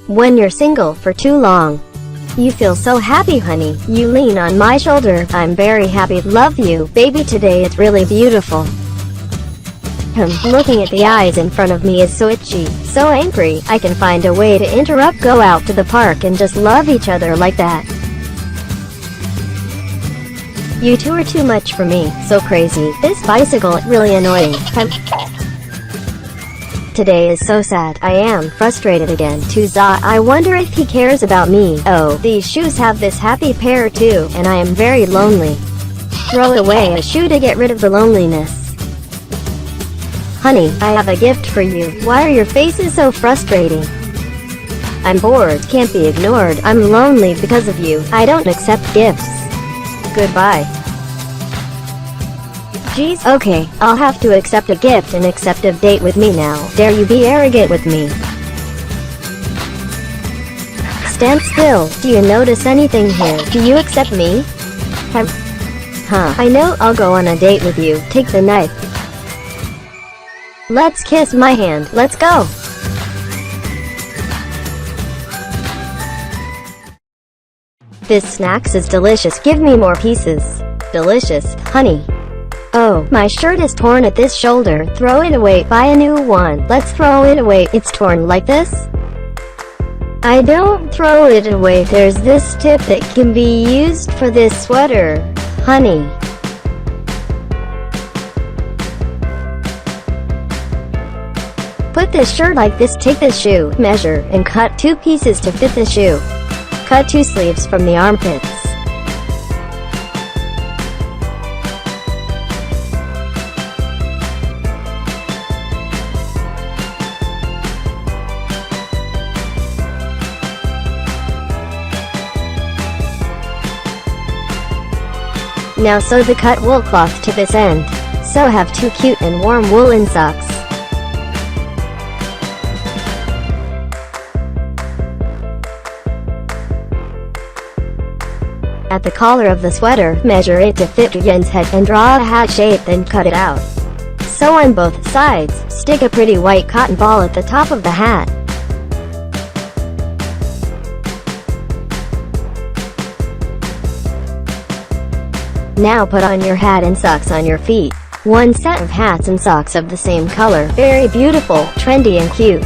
When you're single for too long, you feel so happy, honey. You lean on my shoulder. I'm very happy. Love you, baby. Today it's really beautiful. Looking at the eyes in front of me is so itchy, so angry. I can find a way to interrupt. Go out to the park and just love each other like that. You two are too much for me. So crazy. This bicycle is really annoying. Today is so sad. I am frustrated again. I wonder if he cares about me. Oh, these shoes have this happy pair too, and I am very lonely. Throw away a shoe to get rid of the loneliness. Honey, I have a gift for you. Why are your faces so frustrating? I'm bored. Can't be ignored. I'm lonely because of you. I don't accept gifts. Goodbye. Jeez, okay, I'll have to accept a gift and accept a date with me now. Dare you be arrogant with me? Stand still. Do you notice anything here? Do you accept me? I know. I'll go on a date with you. Take the knife. Let's kiss my hand. Let's go. This snacks is delicious. Give me more pieces. Delicious, honey. Oh, my shirt is torn at this shoulder. Throw it away. Buy a new one. Let's throw it away. It's torn like this? I don't throw it away. There's this tip that can be used for this sweater, honey. Put this shirt like this. Take this shoe, measure, and cut 2 pieces to fit the shoe. Cut 2 sleeves from the armpits. Now sew the cut wool cloth to this end. So have 2 cute and warm woolen socks. At the collar of the sweater, measure it to fit Yen's head and draw a hat shape, then cut it out. Sew on both sides. Stick a pretty white cotton ball at the top of the hat. Now put on your hat and socks on your feet. 1 set of hats and socks of the same color. Very beautiful, trendy and cute.